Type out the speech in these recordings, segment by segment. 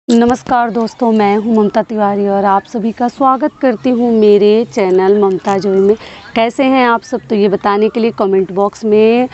नमस्कार दोस्तों, मैं हूं ममता तिवारी और आप सभी का स्वागत करती हूं मेरे चैनल ममता जोई में। कैसे हैं आप सब, तो ये बताने के लिए कमेंट बॉक्स में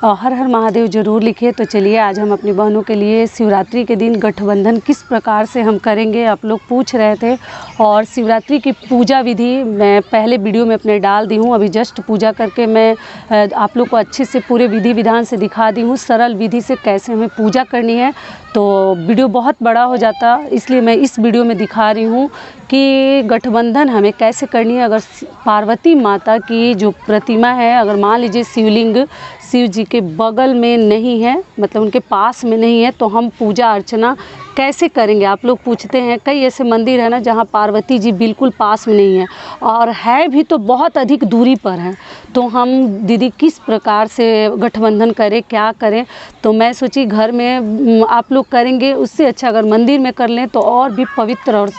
हर हर महादेव ज़रूर लिखिए। तो चलिए, आज हम अपनी बहनों के लिए शिवरात्रि के दिन गठबंधन किस प्रकार से हम करेंगे, आप लोग पूछ रहे थे। और शिवरात्रि की पूजा विधि मैं पहले वीडियो में अपने डाल दी हूँ। अभी जस्ट पूजा करके मैं आप लोग को अच्छे से पूरे विधि विधान से दिखा दी हूँ, सरल विधि से कैसे हमें पूजा करनी है। तो वीडियो बहुत बड़ा हो जाता, इसलिए मैं इस वीडियो में दिखा रही हूँ कि गठबंधन हमें कैसे करनी है। अगर पार्वती माता की जो प्रतिमा है, अगर मान लीजिए शिवलिंग शिव जी के बगल में नहीं है, मतलब उनके पास में नहीं है, तो हम पूजा अर्चना कैसे करेंगे। आप लोग पूछते हैं, कई ऐसे मंदिर है ना जहाँ पार्वती जी बिल्कुल पास में नहीं है, और है भी तो बहुत अधिक दूरी पर है। तो हम दीदी किस प्रकार से गठबंधन करें, क्या करें। तो मैं सोची घर में आप लोग करेंगे, उससे अच्छा अगर मंदिर में कर लें तो और भी पवित्र और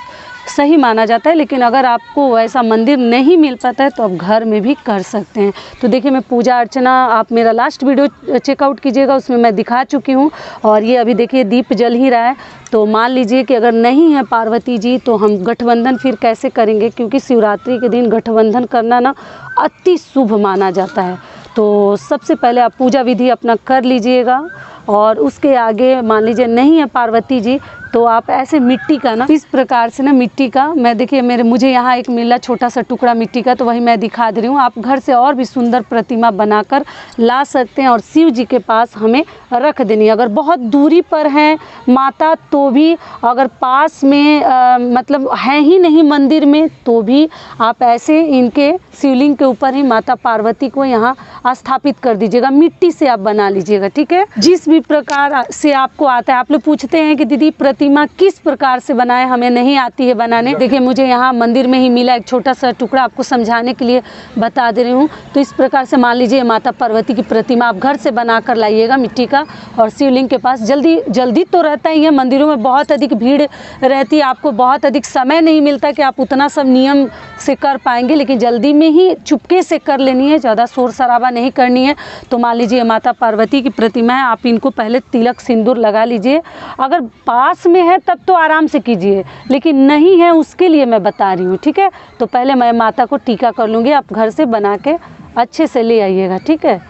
सही माना जाता है। लेकिन अगर आपको वैसा मंदिर नहीं मिल पाता है तो आप घर में भी कर सकते हैं। तो देखिए, मैं पूजा अर्चना, आप मेरा लास्ट वीडियो चेकआउट कीजिएगा, उसमें मैं दिखा चुकी हूँ। और ये अभी देखिए दीप जल ही रहा है। तो मान लीजिए कि अगर नहीं है पार्वती जी, तो हम गठबंधन फिर कैसे करेंगे, क्योंकि शिवरात्रि के दिन गठबंधन करना ना अति शुभ माना जाता है। तो सबसे पहले आप पूजा विधि अपना कर लीजिएगा। और उसके आगे मान लीजिए नहीं है पार्वती जी, तो आप ऐसे मिट्टी का ना, इस प्रकार से ना मिट्टी का, मैं देखिए मुझे यहाँ एक मिला छोटा सा टुकड़ा मिट्टी का, तो वही मैं दिखा दे रही हूँ। आप घर से और भी सुंदर प्रतिमा बनाकर ला सकते हैं और शिव जी के पास हमें रख देनी है। अगर बहुत दूरी पर हैं माता, तो भी, अगर पास में मतलब है ही नहीं मंदिर में, तो भी आप ऐसे इनके शिवलिंग के ऊपर ही माता पार्वती को यहाँ स्थापित कर दीजिएगा। मिट्टी से आप बना लीजिएगा, ठीक है। जिस भी प्रकार से आपको आता है। आप लोग पूछते हैं कि दीदी प्रतिमा किस प्रकार से बनाए, हमें नहीं आती है बनाने। देखिए, मुझे यहाँ मंदिर में ही मिला एक छोटा सा टुकड़ा, आपको समझाने के लिए बता दे रही हूँ। तो इस प्रकार से मान लीजिए माता पार्वती की प्रतिमा आप घर से बना कर लाइएगा मिट्टी का, और शिवलिंग के पास जल्दी तो रहता ही है, मंदिरों में बहुत अधिक भीड़ रहती है, आपको बहुत अधिक समय नहीं मिलता कि आप उतना सब नियम से कर पाएंगे, लेकिन जल्दी में ही चुपके से कर लेनी है, ज़्यादा शोर शराबा नहीं करनी है। तो मान लीजिए माता पार्वती की प्रतिमा है, आप इनको पहले तिलक सिंदूर लगा लीजिए। अगर पास में है तब तो आराम से कीजिए, लेकिन नहीं है उसके लिए मैं बता रही हूँ, ठीक है। तो पहले मैं माता को टीका कर लूँगी, आप घर से बना के अच्छे से ले आइएगा, ठीक है।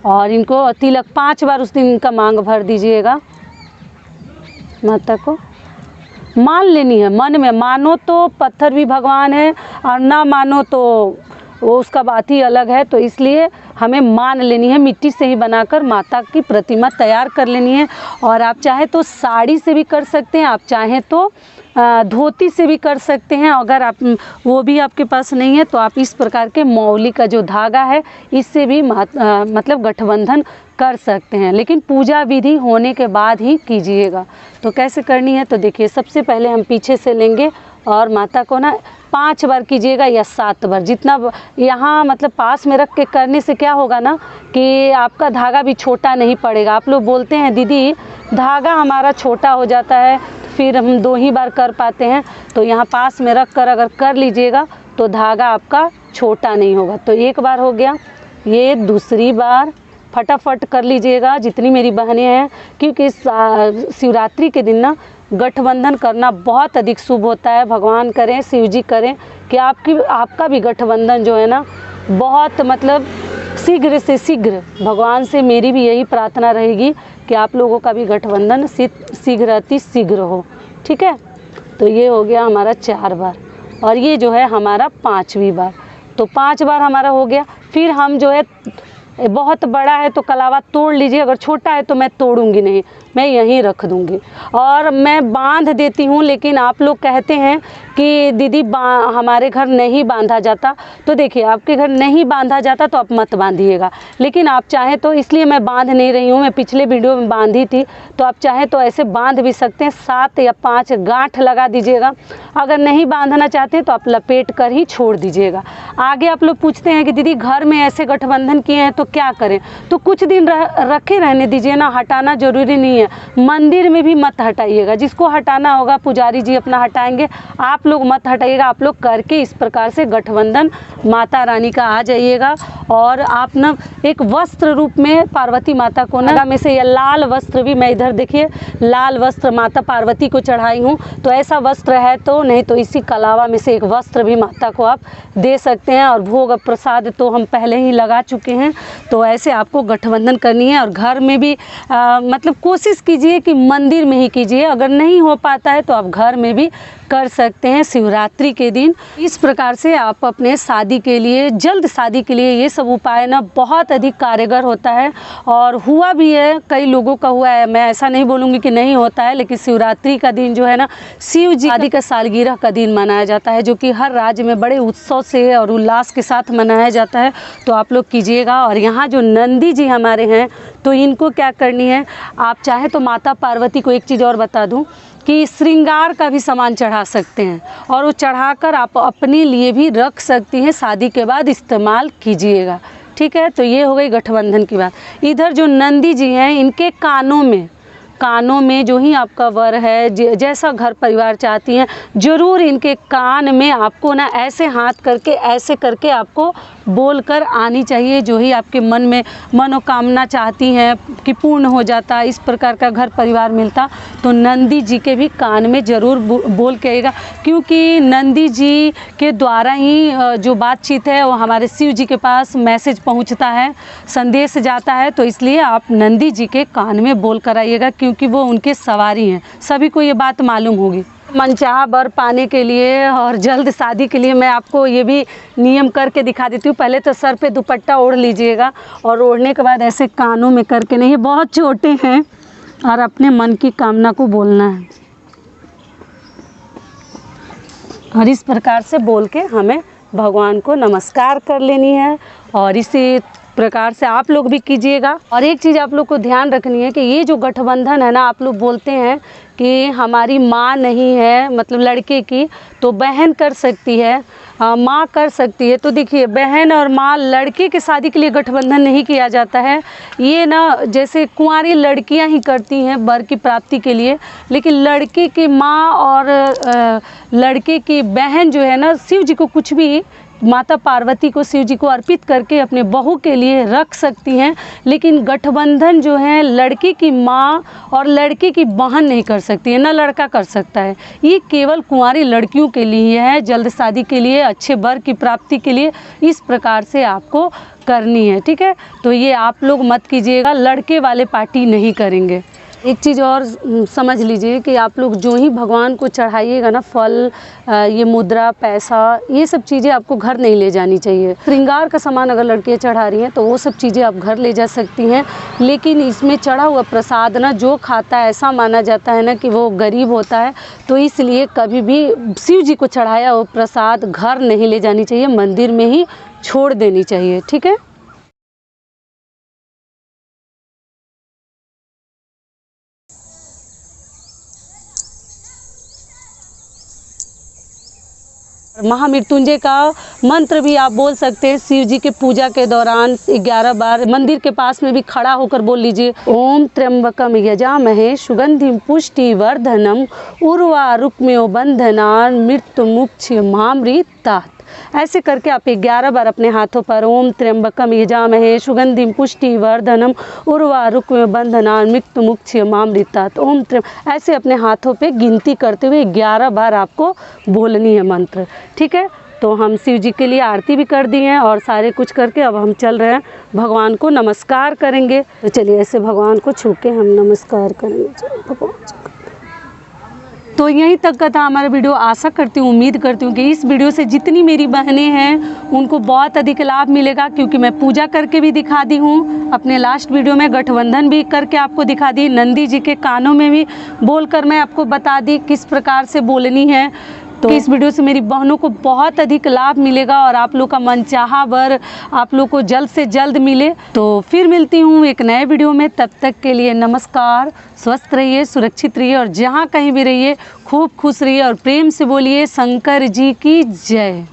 और इनको तिलक 5 बार उस दिन इनका मांग भर दीजिएगा। माता को मान लेनी है, मन में मानो तो पत्थर भी भगवान है, और ना मानो तो वो उसका बात ही अलग है। तो इसलिए हमें मान लेनी है, मिट्टी से ही बनाकर माता की प्रतिमा तैयार कर लेनी है। और आप चाहे तो साड़ी से भी कर सकते हैं, आप चाहें तो धोती से भी कर सकते हैं। अगर आप वो भी आपके पास नहीं है, तो आप इस प्रकार के मौली का जो धागा है, इससे भी मतलब गठबंधन कर सकते हैं, लेकिन पूजा विधि होने के बाद ही कीजिएगा। तो कैसे करनी है, तो देखिए, सबसे पहले हम पीछे से लेंगे और माता को ना 5 बार कीजिएगा या 7 बार, जितना यहाँ मतलब पास में रख के करने से क्या होगा ना, कि आपका धागा भी छोटा नहीं पड़ेगा। आप लोग बोलते हैं दीदी धागा हमारा छोटा हो जाता है, फिर हम 2 ही बार कर पाते हैं। तो यहाँ पास में रख कर अगर कर लीजिएगा तो धागा आपका छोटा नहीं होगा। तो 1 बार हो गया, ये दूसरी बार फटाफट कर लीजिएगा जितनी मेरी बहनें हैं, क्योंकि शिवरात्रि के दिन ना गठबंधन करना बहुत अधिक शुभ होता है। भगवान करें, शिव जी करें कि आपका भी गठबंधन जो है ना बहुत मतलब शीघ्र से शीघ्र, भगवान से मेरी भी यही प्रार्थना रहेगी कि आप लोगों का भी गठबंधन शीघ्र अति शीघ्र हो, ठीक है। तो ये हो गया हमारा 4 बार, और ये जो है हमारा 5वीं बार। तो 5 बार हमारा हो गया। फिर हम जो है, बहुत बड़ा है तो कलावा तोड़ लीजिए, अगर छोटा है तो मैं तोड़ूंगी नहीं, मैं यहीं रख दूंगी। और मैं बांध देती हूँ, लेकिन आप लोग कहते हैं कि दीदी हमारे घर नहीं बांधा जाता। तो देखिए, आपके घर नहीं बांधा जाता तो आप मत बांधिएगा, लेकिन आप चाहें तो, इसलिए मैं बांध नहीं रही हूँ, मैं पिछले वीडियो में बांधी थी, तो आप चाहें तो ऐसे बांध भी सकते हैं। 7 या 5 गांठ लगा दीजिएगा। अगर नहीं बांधना चाहते तो आप लपेट कर ही छोड़ दीजिएगा। आगे आप लोग पूछते हैं कि दीदी घर में ऐसे गठबंधन किए हैं तो क्या करें, तो कुछ दिन रखे रहने दीजिए ना, हटाना जरूरी नहीं है। है, मंदिर में भी मत हटाइएगा। जिसको हटाना होगा पुजारी जी अपना हटाएंगे, आप लोग मत हटाइएगा। आप लोग करके इस प्रकार से गठबंधन माता रानी का आ जाइएगा। और आप ना एक वस्त्र रूप में पार्वती माता को ना में से, या लाल वस्त्र भी, मैं इधर देखिए लाल वस्त्र माता पार्वती को चढ़ाई हूँ, तो ऐसा वस्त्र है तो, नहीं तो इसी कलावा में से एक वस्त्र भी माता को आप दे सकते हैं। और भोग प्रसाद तो हम पहले ही लगा चुके हैं। तो ऐसे आपको गठबंधन करनी है। और घर में भी मतलब कोशिश कीजिए कि मंदिर में ही कीजिए, अगर नहीं हो पाता है तो आप घर में भी कर सकते हैं शिवरात्रि के दिन। इस प्रकार से आप अपने शादी के लिए, जल्द शादी के लिए ये सब उपाय ना बहुत अधिक कारगर होता है। और हुआ भी है, कई लोगों का हुआ है, मैं ऐसा नहीं बोलूँगी कि नहीं होता है। लेकिन शिवरात्रि का दिन जो है ना, शिव जी शादी का सालगिरह का दिन मनाया जाता है, जो कि हर राज्य में बड़े उत्सव से और उल्लास के साथ मनाया जाता है। तो आप लोग कीजिएगा। और यहाँ जो नंदी जी हमारे हैं, तो इनको क्या करनी है, आप चाहे तो माता पार्वती को एक चीज़ और बता दूँ कि श्रृंगार का भी सामान चढ़ा सकते हैं, और वो चढ़ाकर आप अपने लिए भी रख सकती हैं, शादी के बाद इस्तेमाल कीजिएगा। ठीक है, तो ये हो गई गठबंधन की बात। इधर जो नंदी जी हैं, इनके कानों में जो ही आपका वर है, जैसा घर परिवार चाहती हैं, ज़रूर इनके कान में आपको ना ऐसे हाथ करके, ऐसे करके आपको बोलकर आनी चाहिए, जो ही आपके मन में मनोकामना चाहती हैं कि पूर्ण हो जाता, इस प्रकार का घर परिवार मिलता, तो नंदी जी के भी कान में ज़रूर बोल के आइएगा। क्योंकि नंदी जी के द्वारा ही जो बातचीत है वो हमारे शिव जी के पास मैसेज पहुंचता है, संदेश जाता है। तो इसलिए आप नंदी जी के कान में बोल कर आइएगा, क्योंकि वो उनके सवारी हैं। सभी को ये बात मालूम होगी। मनचाहा वर पाने के लिए और जल्द शादी के लिए मैं आपको ये भी नियम करके दिखा देती हूँ। पहले तो सर पे दुपट्टा ओढ़ लीजिएगा, और ओढ़ने के बाद ऐसे कानों में करके, नहीं बहुत छोटे हैं, और अपने मन की कामना को बोलना है। और इस प्रकार से बोल के हमें भगवान को नमस्कार कर लेनी है। और इसी प्रकार से आप लोग भी कीजिएगा। और एक चीज़ आप लोग को ध्यान रखनी है कि ये जो गठबंधन है ना, आप लोग बोलते हैं कि हमारी माँ नहीं है, मतलब लड़के की, तो बहन कर सकती है, माँ कर सकती है। तो देखिए, बहन और माँ, लड़के की शादी के लिए गठबंधन नहीं किया जाता है। ये ना जैसे कुंवारी लड़कियां ही करती हैं वर की प्राप्ति के लिए, लेकिन लड़के की माँ और लड़के की बहन जो है ना, शिव जी को कुछ भी, माता पार्वती को, शिव जी को अर्पित करके अपने बहू के लिए रख सकती हैं। लेकिन गठबंधन जो है, लड़के की माँ और लड़के की बहन नहीं कर सकती है, ना लड़का कर सकता है। ये केवल कुंवारी लड़कियों के लिए है, जल्द शादी के लिए, अच्छे वर की प्राप्ति के लिए इस प्रकार से आपको करनी है। ठीक है, तो ये आप लोग मत कीजिएगा, लड़के वाले पार्टी नहीं करेंगे। एक चीज़ और समझ लीजिए कि आप लोग जो ही भगवान को चढ़ाइएगा ना, फल, ये मुद्रा, पैसा, ये सब चीज़ें आपको घर नहीं ले जानी चाहिए। श्रृंगार का सामान अगर लड़कियाँ चढ़ा रही हैं तो वो सब चीज़ें आप घर ले जा सकती हैं। लेकिन इसमें चढ़ा हुआ प्रसाद ना, जो खाता है, ऐसा माना जाता है ना कि वो गरीब होता है। तो इसलिए कभी भी शिव जी को चढ़ाया वो प्रसाद घर नहीं ले जानी चाहिए, मंदिर में ही छोड़ देनी चाहिए। ठीक है। महामृत्युंजय का मंत्र भी आप बोल सकते हैं शिव जी के पूजा के दौरान 11 बार। मंदिर के पास में भी खड़ा होकर बोल लीजिए, ओम त्र्यंबकम यजामहे सुगंधिम पुष्टिवर्धनम उर्वारुकमेव बंधनान् मृत्युमुक्षयमामृतात्। ऐसे करके आप 11 बार अपने हाथों पर ओम त्र्यंबकम यजामहे सुगंधिम पुष्टिवर्धनम उर्वारुकमेव बंधनान् मृत्युमुक्षयमामृतात्, ओम ऐसे अपने हाथों पे गिनती करते हुए 11 बार आपको बोलनी है मंत्र। ठीक है, तो हम शिव जी के लिए आरती भी कर दी हैं और सारे कुछ करके अब हम चल रहे हैं, भगवान को नमस्कार करेंगे। तो चलिए ऐसे भगवान को छू के हम नमस्कार करेंगे। भगवान तो यहीं तक का था हमारा वीडियो। आशा करती हूँ, उम्मीद करती हूँ कि इस वीडियो से जितनी मेरी बहनें हैं उनको बहुत अधिक लाभ मिलेगा, क्योंकि मैं पूजा करके भी दिखा दी हूँ। अपने लास्ट वीडियो में गठबंधन भी करके आपको दिखा दी, नंदी जी के कानों में भी बोलकर मैं आपको बता दी किस प्रकार से बोलनी है। तो इस वीडियो से मेरी बहनों को बहुत अधिक लाभ मिलेगा और आप लोग का मनचाहा वर आप लोग को जल्द से जल्द मिले। तो फिर मिलती हूँ एक नए वीडियो में, तब तक के लिए नमस्कार। स्वस्थ रहिए, सुरक्षित रहिए और जहाँ कहीं भी रहिए खूब खुश रहिए और प्रेम से बोलिए शंकर जी की जय।